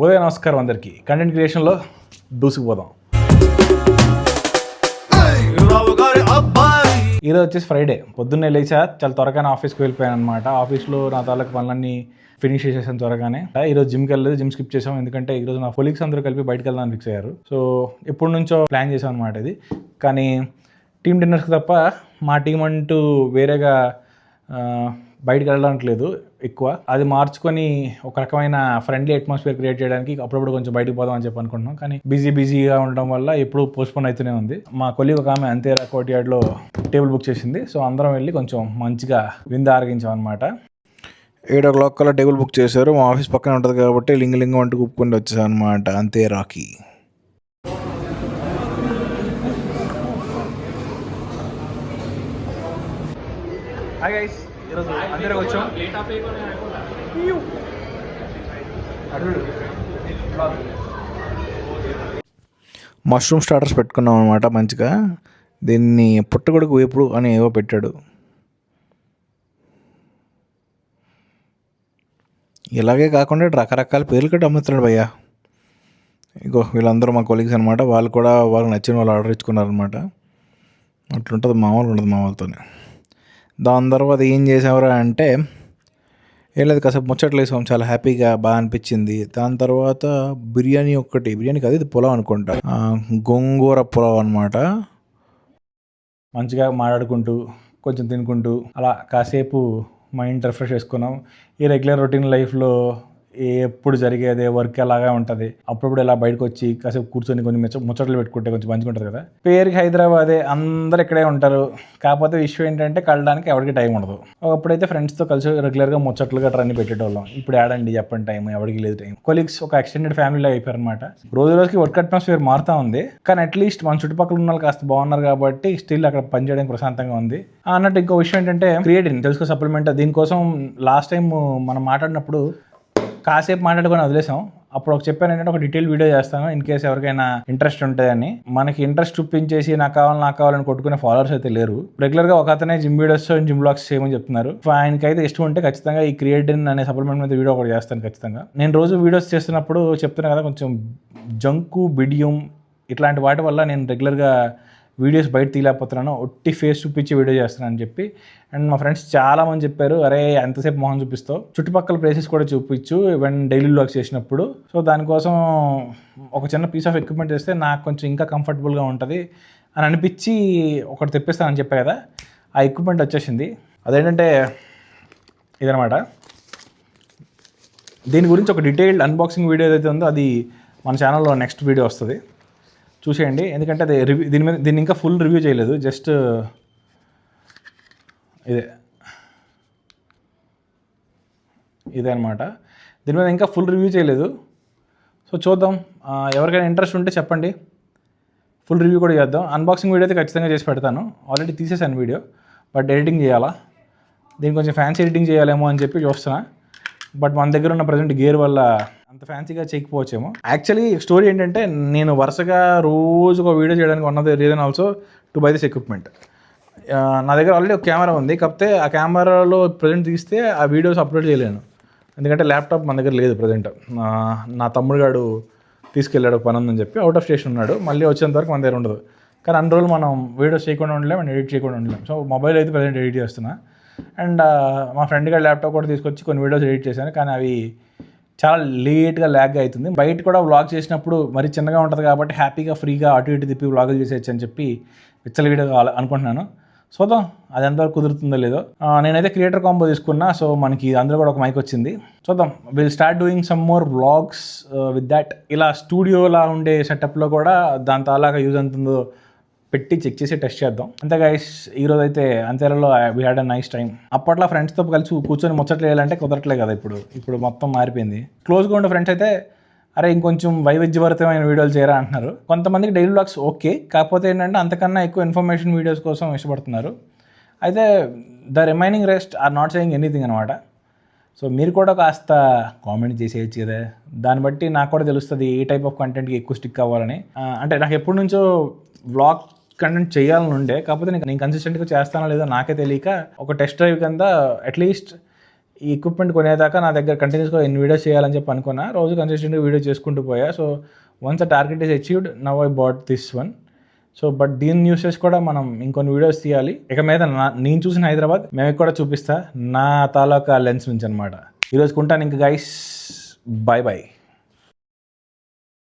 ఉదయ నమస్కారం అందరికీ. కంటెంట్ క్రియేషన్లో దూసుకుపోదాం. ఈరోజు వచ్చేసి ఫ్రైడే. పొద్దున్నే లేచా, చాలా త్వరగానే ఆఫీస్కి వెళ్ళిపోయాను అనమాట. ఆఫీస్లో నా తాలూకు పనులన్నీ ఫినిష్ చేసేసాను త్వరగానే. ఈరోజు జిమ్కి వెళ్ళలేదు, జిమ్ స్కిప్ చేసాం. ఎందుకంటే ఈరోజు నా కొలీగ్స్ అందరూ కలిపి బయటకు వెళ్దామని ఫిక్స్ అయ్యారు. సో ఎప్పటి నుంచో ప్లాన్ చేసాం అనమాట ఇది. కానీ టీమ్ డిన్నర్స్కి తప్ప మా టీం అంటూ వేరేగా బయటకు వెళ్ళడానికి లేదు ఎక్కువ. అది మార్చుకొని ఒక రకమైన ఫ్రెండ్లీ అట్మాస్ఫియర్ క్రియేట్ చేయడానికి అప్పుడప్పుడు కొంచెం బయటకు పోదాం అని చెప్పి అనుకుంటున్నాం. కానీ బిజీగా ఉండడం వల్ల ఎప్పుడు పోస్ట్పోన్ అవుతూనే ఉంది. మా కొలీగ్ ఒక ఆమె అంతేరా కోర్ట్యార్డ్లో టేబుల్ బుక్ చేసింది. సో అందరం వెళ్ళి కొంచెం మంచిగా విందు ఆరగించాం అనమాట. 8 o'clock కల్లా టేబుల్ బుక్ చేశారు. మా ఆఫీస్ పక్కన ఉంటుంది కాబట్టి లింగ వంట కుప్పుకొని వచ్చేసాను అనమాట. అంతే రాకి. హాయ్ గైస్, ఈరోజు అందరూ వచ్చాం. మష్రూమ్ స్టార్టర్స్ పెట్టుకున్నాం అనమాట. మంచిగా దీన్ని పుట్టగొడుగు వేపుడు అని ఏవో పెట్టాడు. ఇలాగే కాకుండా రకరకాల పేర్లు కట్టి అమ్ముతున్నాడు భయ్య. ఇగో వీళ్ళందరూ మా కొలీగ్స్ అనమాట. వాళ్ళు కూడా వాళ్ళకి నచ్చిన వాళ్ళు ఆర్డర్ ఇచ్చుకున్నారనమాట. అట్లుంటుంది, మామూలు ఉండదు మా వాళ్ళతోనే. దాని తర్వాత ఏం చేసావురా అంటే ఏం లేదు, కాసేపు ముచ్చట్లు వేసాం. చాలా హ్యాపీగా బాగా అనిపించింది. దాని తర్వాత బిర్యానీ కాదు, ఇది పులావ్ అనుకుంటా, గోంగూర పులావ్ అనమాట. మంచిగా మాట్లాడుకుంటూ కొంచెం తినుకుంటూ అలా కాసేపు మైండ్ రిఫ్రెష్ చేసుకున్నాం. ఈ రెగ్యులర్ రొటీన్ లైఫ్లో ఎప్పుడు జరిగేదే వర్క్ అలాగే ఉంటుంది. అప్పుడప్పుడు ఇలా బయటకు వచ్చి కాసేపు కూర్చొని కొంచెం ముచ్చట్లు పెట్టుకుంటే కొంచెం మంచిగా ఉంటుంది కదా. పేరుకి హైదరాబాదే, అందరు ఇక్కడే ఉంటారు. కాకపోతే విషయం ఏంటంటే కలడానికి ఎవరికి టైం ఉండదు. ఒకప్పుడైతే ఫ్రెండ్స్తో కలిసి రెగ్యులర్గా ముచ్చట్లుగా రన్ని పెట్టేటోళ్ళం. ఇప్పుడు ఆడండి చెప్పండి, టైం ఎవరికి లేదు. టైం కొలీగ్స్ ఒక ఎక్స్టెండెడ్ ఫ్యామిలీలో అయిపోయారు అనమాట. రోజుకి వర్క్ అట్మాస్ఫియర్ మారుతూ ఉంది. కానీ అట్లీస్ట్ మన చుట్టుపక్కల ఉన్న వాళ్ళు కాస్త బాగున్నారు కాబట్టి స్టిల్ అక్కడ పనిచేయడానికి ప్రశాంతంగా ఉంది అన్నట్టు. ఇంకో విషయం ఏంటంటే క్రియేటిన్ తెలుసుకో సప్లిమెంట్. దీనికోసం లాస్ట్ టైం మనం మాట్లాడినప్పుడు కాసేపు మాట్లాడుకొని వదిలేసాం. అప్పుడు ఒక చెప్పాను ఏంటంటే ఒక డీటెయిల్ వీడియో చేస్తాను ఇన్ కేసు ఎవరికైనా ఇంట్రెస్ట్ ఉంటుందని. మనకి ఇంట్రెస్ట్ చూపించేసి నాకు కావాలని కొట్టుకునే ఫాలోవర్స్ అయితే లేరు. రెగ్యులర్గా ఒక అతనే జిమ్ వీడియోస్ జిమ్ బ్లాగ్స్ చేయమని చెప్తున్నారు. ఆయనకైతే ఇష్టం ఉంటే ఖచ్చితంగా ఈ క్రియేటిన్ అనే సప్లిమెంట్ మీద వీడియో ఒకటి చేస్తాను ఖచ్చితంగా. నేను రోజు వీడియోస్ చేస్తున్నప్పుడు చెప్తున్నాను కదా, కొంచెం జంకు బిడియం ఇట్లాంటి వాటి వల్ల నేను రెగ్యులర్గా వీడియోస్ బయట తీయలేకపోతున్నాను. ఒట్టి ఫేస్ చూపించి వీడియో చేస్తున్నాను అని చెప్పి. అండ్ మా ఫ్రెండ్స్ చాలామంది చెప్పారు, అరే ఎంతసేపు మొహం చూపిస్తావు, చుట్టుపక్కల ప్లేసెస్ కూడా చూపించు ఈవెన్ డైలీ వ్లాగ్స్ చేసినప్పుడు. సో దానికోసం ఒక చిన్న పీస్ ఆఫ్ ఎక్విప్మెంట్ చేస్తే నాకు కొంచెం ఇంకా కంఫర్టబుల్గా ఉంటుంది అని అనిపించి ఒకటి తెప్పిస్తానని చెప్పా కదా. ఆ ఎక్విప్మెంట్ వచ్చేసింది. అదేంటంటే ఇదనమాట. దీని గురించి ఒక డీటెయిల్డ్ అన్బాక్సింగ్ వీడియో ఏదైతే ఉందో అది మన ఛానల్లో నెక్స్ట్ వీడియో వస్తుంది, చూసేయండి. ఎందుకంటే అది దీన్ని ఇంకా ఫుల్ రివ్యూ చేయలేదు, జస్ట్ ఇదే అనమాట. దీని మీద ఇంకా ఫుల్ రివ్యూ చేయలేదు. సో చూద్దాం, ఎవరికైనా ఇంట్రెస్ట్ ఉంటే చెప్పండి, ఫుల్ రివ్యూ కూడా చేద్దాం. అన్బాక్సింగ్ వీడియో అయితే ఖచ్చితంగా చేసి పెడతాను. ఆల్రెడీ తీసేసాను వీడియో, బట్ ఎడిటింగ్ చేయాలా. దీన్ని కొంచెం ఫ్యాన్సీ ఎడిటింగ్ చేయాలేమో అని చెప్పి చూస్తున్నా. బట్ మన దగ్గర ఉన్న ప్రజెంట్ గేర్ వల్ల అంత ఫ్యాన్సీగా చేయకపోవచ్చేమో. యాక్చువల్లీ స్టోరీ ఏంటంటే నేను వరుసగా రోజు ఒక వీడియో చేయడానికి ఉన్నది reason also to buy this equipment. నా దగ్గర ఆల్రెడీ ఒక కెమెరా ఉంది, కాకపోతే ఆ కెమెరాలో ప్రజెంట్ తీస్తే ఆ వీడియోస్ అప్లోడ్ చేయలేను. ఎందుకంటే ల్యాప్టాప్ మన దగ్గర లేదు ప్రజెంట్. నా తమ్ముడు గాడు తీసుకెళ్ళాడు పని ఉందని చెప్పి, అవుట్ ఆఫ్ స్టేషన్ ఉన్నాడు. మళ్ళీ వచ్చేంత వరకు మన దగ్గర ఉండదు. కానీ అన్ని రోజులు మనం వీడియోస్ చేయకుండా ఉండలేం అండ్ ఎడిట్ చేయకుండా ఉండలేం. సో మొబైల్ అయితే ప్రజెంట్ ఎడిట్ చేస్తున్నా. అండ్ మా ఫ్రెండ్ గారు ల్యాప్టాప్ కూడా తీసుకొచ్చి కొన్ని వీడియోస్ ఎడిట్ చేశాను, కానీ అవి చాలా లేట్గా ల్యాగ్గా అవుతుంది. బయట కూడా వ్లాగ్ చేసినప్పుడు మరి చిన్నగా ఉంటుంది కాబట్టి హ్యాపీగా ఫ్రీగా అటు ఇటు తిప్పి వ్లాగులు చేసేయచ్చు అని చెప్పి విచ్చలవిడిగా అనుకుంటున్నాను. చూద్దాం అది ఎంతవరకు కుదురుతుందో లేదో. నేనైతే క్రియేటర్ కాంబో తీసుకున్నా, సో మనకి అందులో కూడా ఒక మైక్ వచ్చింది. చూద్దాం, will start doing some more vlogs with that. ఇలా స్టూడియోలా ఉండే సెటప్లో కూడా దాంతో అలాగా యూజ్ అవుతుందో పెట్టి చెక్ చేసి టెస్ట్ చేద్దాం. అంతే గైస్, ఈరోజు అయితే అంతేలలో we had a nice time. అప్పట్లో ఫ్రెండ్స్తో కలిసి కూర్చొని ముచ్చట్లు వేయాలంటే కుదరట్లే కదా. ఇప్పుడు మొత్తం మారిపోయింది. క్లోజ్గా ఉండే ఫ్రెండ్స్ అయితే అరే ఇంకొంచెం వైవిధ్యభరితమైన వీడియోలు చేయరా అంటున్నారు. కొంతమందికి డైలీ వ్లాగ్స్ ఓకే, కాకపోతే ఏంటంటే అంతకన్నా ఎక్కువ ఇన్ఫర్మేషన్ వీడియోస్ కోసం ఇష్టపడుతున్నారు. అయితే the remaining rest are not saying anything అనమాట. సో మీరు కూడా కాస్త కామెంట్ చేసేయచ్చు కదా, దాన్ని బట్టి నాకు కూడా తెలుస్తుంది ఏ టైప్ ఆఫ్ కంటెంట్కి ఎక్కువ స్టిక్ అవ్వాలని. అంటే నాకు ఎప్పటి నుంచో వ్లాగ్ కంటెంట్ చేయాలని ఉండే, కాకపోతే నేను కన్సిస్టెంట్గా చేస్తానో లేదో నాకే తెలియక ఒక టెస్ట్ డ్రైవ్ కింద అట్లీస్ట్ ఈ ఎక్విప్మెంట్ కొనేదాకా నా దగ్గర కంటిన్యూస్గా ఎన్ని వీడియోస్ చేయాలని చెప్పి అనుకున్నా, రోజు కన్సిస్టెంట్గా వీడియో చేసుకుంటూ పోయా. So once a target is achieved, now I bought this one. So but దీని న్యూసెస్ కూడా మనం ఇంకొన్ని వీడియోస్ తీయాలి. ఇక మీద నేను చూసిన హైదరాబాద్ మేము కూడా చూపిస్తా నా తాలూకా లెన్స్ నుంచి అనమాట. ఈరోజు కొంటాను ఇంకా గైస్, బాయ్ బాయ్.